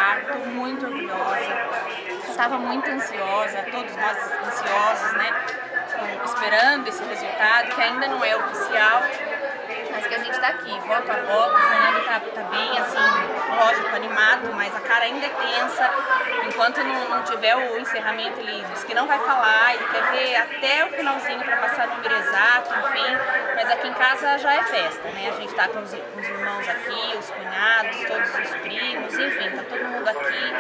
parto, muito orgulhosa. Eu estava muito ansiosa, todos nós ansiosos, né? Esperando esse resultado, que ainda não é oficial, mas que a gente está aqui, voto a voto. O Fernando tá bem, assim, lógico, animado, mas a cara ainda é tensa. Enquanto não tiver o encerramento, ele diz que não vai falar, ele quer ver até o finalzinho para passar o número exato, enfim. Mas aqui em casa já é festa, né? A gente está com os irmãos aqui, os cunhados, todos os primos, enfim, tá todo mundo aqui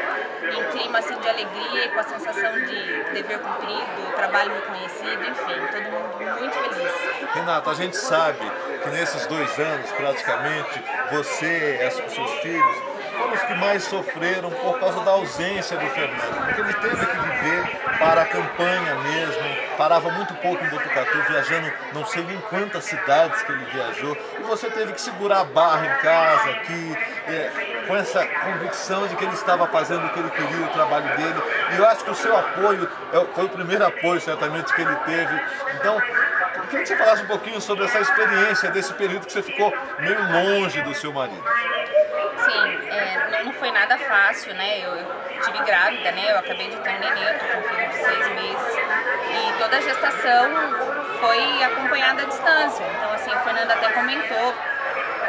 em clima assim, de alegria e com a sensação de dever cumprido, trabalho reconhecido, enfim, todo mundo muito feliz. Renata, a gente sabe que nesses 2 anos, praticamente, você e os seus filhos foram os que mais sofreram por causa da ausência do Fernando, porque ele teve que viver para a campanha mesmo, parava muito pouco em Botucatu, viajando não sei em quantas cidades que ele viajou, e você teve que segurar a barra em casa aqui, com essa convicção de que ele estava fazendo o que ele queria, o trabalho dele, e eu acho que o seu apoio foi o primeiro apoio, certamente, que ele teve. Então, eu queria que você falasse um pouquinho sobre essa experiência desse período que você ficou meio longe do seu marido. Sim, não foi nada fácil, né? Eu tive grávida, né? Eu acabei de ter um neném, eu tô com um filho de 6 meses. E toda a gestação foi acompanhada à distância. Então, assim, o Fernando até comentou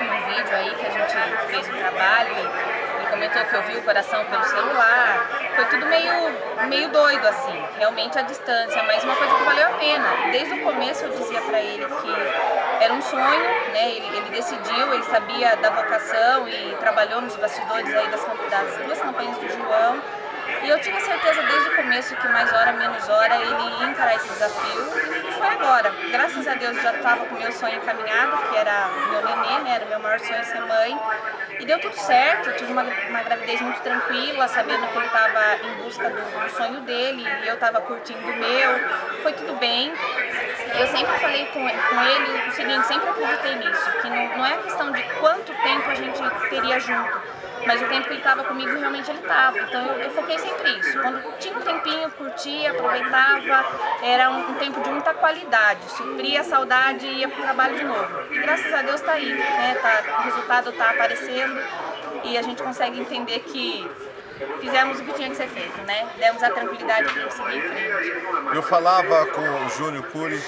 no vídeo aí que a gente fez o trabalho, ele comentou que ouviu o coração pelo celular. Foi tudo meio doido, assim, realmente à distância, mas uma coisa que valeu a pena. Desde o começo eu dizia pra ele que era um sonho, né? Ele decidiu, ele sabia da vocação e trabalhou nos bastidores aí das 2 campanhas do João. E eu tinha certeza desde o começo que mais hora, menos hora, ele ia encarar esse desafio e foi agora. Graças a Deus já estava com o meu sonho encaminhado, que era meu nenê, né? Era o meu maior sonho ser mãe. E deu tudo certo, eu tive uma gravidez muito tranquila, sabendo que ele estava em busca do sonho dele e eu estava curtindo o meu. Foi tudo bem. Eu sempre falei com ele o seguinte, sempre acreditei nisso, que não é questão de quanto tempo a gente teria junto, mas o tempo que ele estava comigo, realmente ele estava. Então eu foquei sempre isso. Quando tinha um tempinho, curtia, aproveitava. Era um tempo de muita qualidade. Supria a saudade e ia pro trabalho de novo. E graças a Deus está aí, né? O resultado está aparecendo e a gente consegue entender que fizemos o que tinha que ser feito, né? Demos a tranquilidade para seguir em frente. Eu falava com o Júnior Cury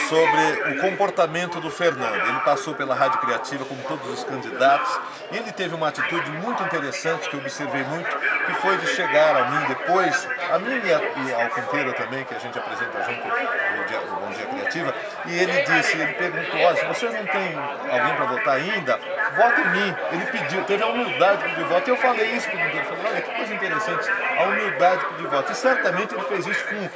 sobre o comportamento do Fernando. Ele passou pela Rádio Criativa como todos os candidatos e ele teve uma atitude muito interessante que eu observei muito, que foi de chegar a mim depois, a mim e ao Quinteiro também, que a gente apresenta junto o Bom Dia Criativa, e ele perguntou, olha, se vocês não têm alguém para votar ainda, vote em mim. Ele pediu, teve a humildade de pedir voto, e eu falei isso para o Quinteiro, falei, olha, que coisa interessante, a humildade de pedir voto. E certamente ele fez isso com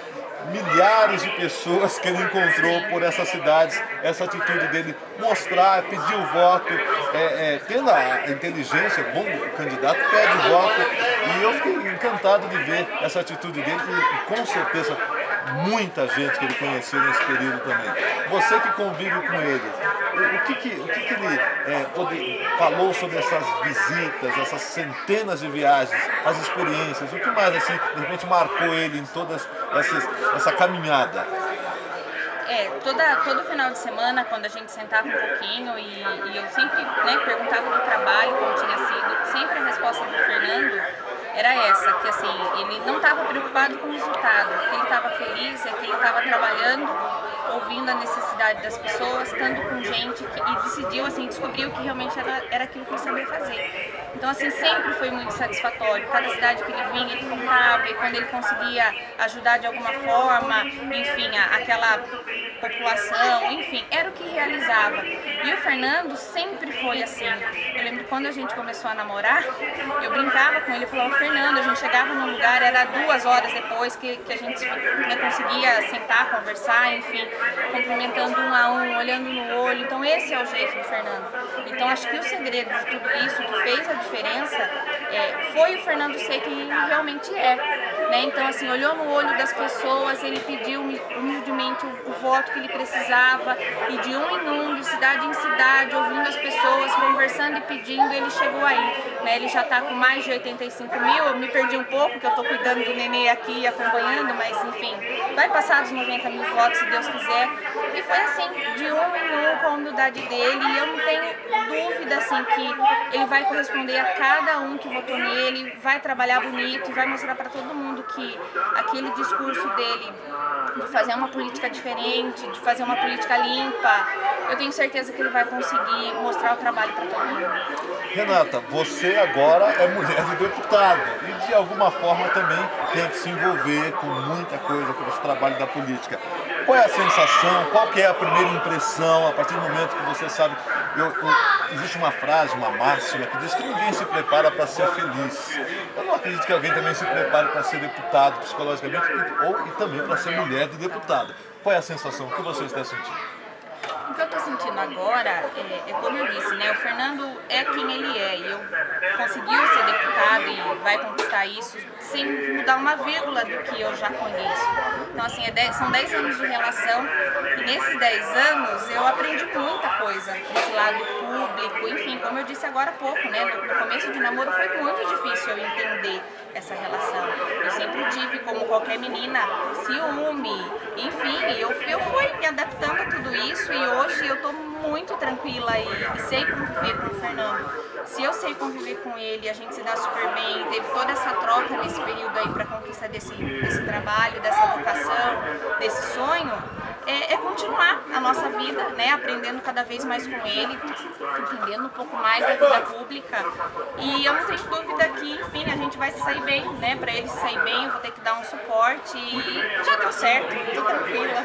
milhares de pessoas que ele encontrou por essas cidades, essa atitude dele mostrar, pedir o voto, tendo a inteligência, bom candidato, pede voto, e eu fiquei encantado de ver essa atitude dele e com certeza muita gente que ele conheceu nesse período também. Você que convive com ele, o que ele falou sobre essas visitas, essas centenas de viagens, as experiências, o que mais assim, de repente marcou ele em todas essa caminhada? Todo final de semana, quando a gente sentava um pouquinho e eu sempre, né, perguntava do trabalho, como tinha sido, sempre a resposta do Fernando era essa, que assim, ele não estava preocupado com o resultado, que ele estava feliz, que ele estava trabalhando, ouvindo a necessidade das pessoas, estando com gente e decidiu, assim, descobriu que realmente era aquilo que ele sabia fazer. Então, assim, sempre foi muito satisfatório. Cada cidade que ele vinha, ele contava, e quando ele conseguia ajudar de alguma forma, enfim, aquela população, enfim, era o que realizava. E o Fernando sempre foi assim. Eu lembro quando a gente começou a namorar, eu brincava com ele, falava, Fernando, a gente chegava num lugar, era 2 horas depois que a gente conseguia sentar, conversar, enfim, cumprimentando um a um, olhando no olho. Então esse é o jeito do Fernando. Então acho que o segredo de tudo isso, que fez a diferença, foi o Fernando ser quem ele realmente é. Né? Então assim, olhou no olho das pessoas, ele pediu humildemente o voto que ele precisava, e de um em um, de cidade em cidade, ouvindo as pessoas, conversando e pedindo, ele chegou aí. Né? Ele já está com mais de 85 mil, eu me perdi um pouco, porque eu estou cuidando do nenê aqui, acompanhando, mas enfim, vai passar dos 90 mil votos, se Deus quiser. E foi assim, de um em um, com a humildade dele, e eu não tenho dúvida assim, que ele vai corresponder a cada um que votou nele vai trabalhar bonito e vai mostrar para todo mundo que aquele discurso dele de fazer uma política diferente, de fazer uma política limpa, eu tenho certeza que ele vai conseguir mostrar o trabalho para todo mundo. Renata, você agora é mulher de deputado e de alguma forma também tem que se envolver com muita coisa, com esse trabalho da política. Qual é a sensação, qual que é a primeira impressão a partir do momento que você sabe... existe uma frase, uma máxima que diz que ninguém se prepara para ser feliz. Eu não acredito que alguém também se prepare para ser deputado psicologicamente e também para ser mulher de deputado. Qual é a sensação? O que você está sentindo? O que eu estou sentindo agora é como eu disse, né? O Fernando é quem ele é e eu conseguiu ser deputado e vai conquistar isso sem mudar uma vírgula do que eu já conheço. Então, assim, são 10 anos de relação e nesses 10 anos eu aprendi muita coisa desse lado público, enfim, como eu disse agora há pouco, né? No começo de namoro foi muito difícil eu entender essa relação. Eu sempre tive, como qualquer menina, ciúme, enfim, eu fui me adaptando a tudo isso e hoje eu tô muito tranquila e sei conviver com o Fernando. Se eu sei conviver com ele, a gente se dá super bem, teve toda essa troca nesse período aí para conquista desse trabalho, dessa vocação, desse sonho, é continuar a nossa vida, né, aprendendo cada vez mais com ele, entendendo um pouco mais da vida pública e eu não tenho dúvida que, enfim, a gente vai se sair bem, né, para ele se sair bem eu vou ter que dar um suporte e já deu certo, tô tranquila,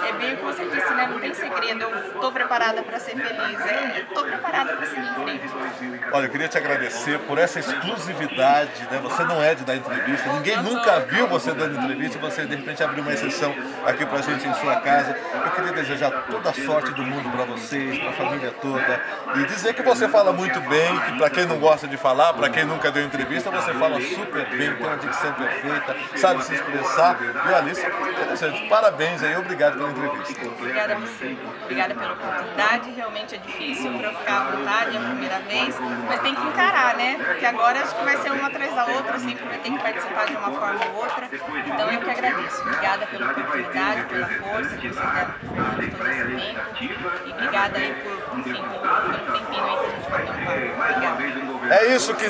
é bem o que você disse, né, não tem segredo, eu tô preparada para ser feliz, tô preparada para seguir em frente. Olha, eu queria te agradecer por essa exclusividade, né? Você não é de dar entrevista, ninguém nunca viu você dando entrevista e você de repente abriu uma exceção aqui pra gente em sua casa. Eu queria desejar toda a sorte do mundo pra vocês, pra família toda e dizer que você fala muito bem, que pra quem não gosta de falar, pra quem nunca deu entrevista, você fala super bem, tem uma dicção perfeita, sabe se expressar e olha, isso é muito interessante. Parabéns aí, obrigado pela entrevista. Obrigada a você, obrigada pela oportunidade, realmente é difícil pra eu ficar à vontade, é a primeira vez, mas tem que encarar, né? Porque agora acho que vai ser uma atrás da outra, sempre vai ter que participar de uma forma ou outra. Então eu que agradeço. Obrigada pela oportunidade, pela força que vocês deram todo esse tempo. E obrigada aí por, enfim, pelo tempinho aí que a gente bateu um papo. Obrigada. É isso que